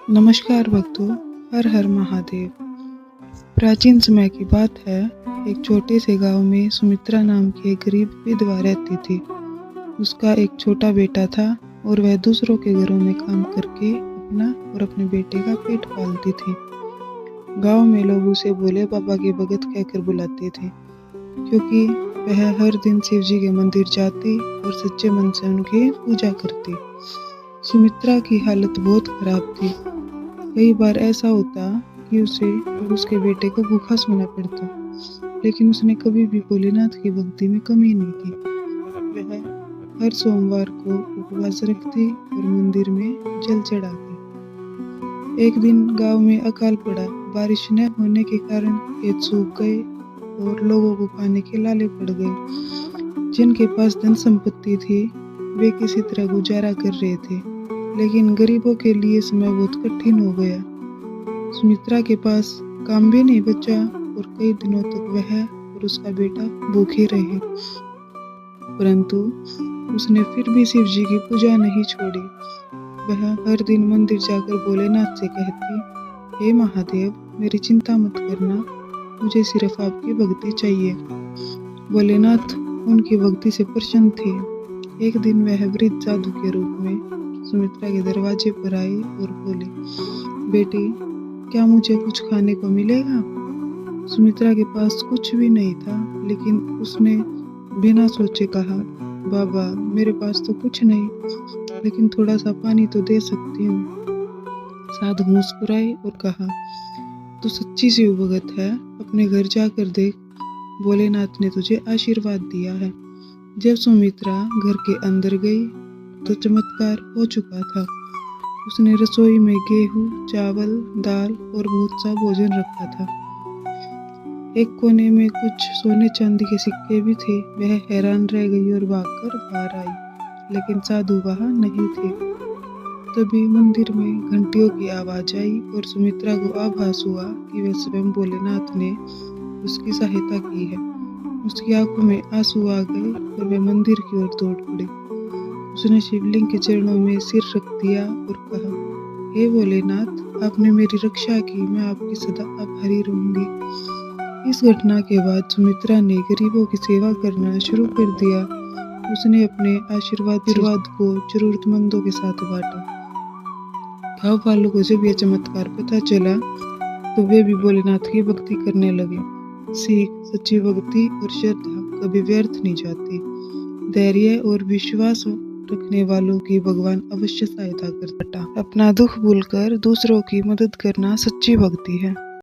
नमस्कार भक्तों, हर हर महादेव। प्राचीन समय की बात है। एक छोटे से गांव में सुमित्रा नाम की एक गरीब विधवा रहती थी। उसका एक छोटा बेटा था और वह दूसरों के घरों में काम करके अपना और अपने बेटे का पेट पालती थी। गांव में लोग उसे भोले बाबा के भगत कहकर बुलाते थे, क्योंकि वह हर दिन शिव जी के मंदिर जाती और सच्चे मन से उनकी पूजा करती। सुमित्रा की हालत बहुत खराब थी। कई बार ऐसा होता कि उसे और उसके बेटे को भूखा सोना पड़ता, लेकिन उसने कभी भी भोलेनाथ की भक्ति में कमी नहीं की। वह हर सोमवार को उपवास रखती और मंदिर में जल चढ़ाती। एक दिन गांव में अकाल पड़ा। बारिश न होने के कारण खेत सूख गए और लोगों को खाने के लाले पड़ गए। जिनके पास धन संपत्ति थी वे किसी तरह गुजारा कर रहे थे, लेकिन गरीबों के लिए समय बहुत कठिन हो गया। सुमित्रा के पास काम भी नहीं बचा और कई दिनों तक वह और उसका बेटा भूखे रहे, परंतु उसने फिर भी शिव जी की पूजा नहीं छोड़ी। वह हर दिन मंदिर जाकर भोलेनाथ से कहती, हे महादेव, मेरी चिंता मत करना, मुझे सिर्फ आपकी भक्ति चाहिए। भोलेनाथ उनकी भक्ति से प्रसन्न थे। एक दिन वह वृद्ध साधु के रूप में सुमित्रा के दरवाजे पर आए और बोले, बेटी, क्या मुझे कुछ खाने को मिलेगा? सुमित्रा के पास कुछ भी नहीं था, लेकिन उसने बिना सोचे कहा, बाबा, मेरे पास तो कुछ नहीं, लेकिन थोड़ा सा पानी तो दे सकती हूँ। साधु मुस्कुराए और कहा, तू सच्ची शिव भगत है, अपने घर जाकर देख, भोलेनाथ ने तुझे आशीर्वाद दिया है। जब सुमित्रा घर के अंदर गई तो चमत्कार हो चुका था। उसने रसोई में गेहूं, चावल, दाल और बहुत सा भोजन रखा था। एक कोने में कुछ सोने चांदी के सिक्के भी थे। वह हैरान रह गई और भागकर बाहर आई, लेकिन साधु वहां नहीं थे। तभी मंदिर में घंटियों की आवाज आई और सुमित्रा को आभास हुआ कि वह स्वयं भोलेनाथ ने उसकी सहायता की है। उसकी आंखों में आंसू आ गए और वह मंदिर की ओर दौड़ पड़ी। उसने शिवलिंग के चरणों में सिर रख दिया और कहा, हे भोलेनाथ, आपने मेरी रक्षा की, मैं आपकी सदा आभारी रहूंगी। इस घटना के बाद सुमित्रा ने गरीबों की सेवा करना शुरू कर दिया। उसने अपने आशीर्वाद को जरूरतमंदों के साथ बांटा। गांव वालों को जब यह चमत्कार पता चला तो वे भी भोलेनाथ की भक्ति करने लगे। सीख, सच्ची भक्ति और श्रद्धा कभी व्यर्थ नहीं जाती। धैर्य और विश्वास रखने वालों की भगवान अवश्य सहायता करता। अपना दुख भूलकर दूसरों की मदद करना सच्ची भक्ति है।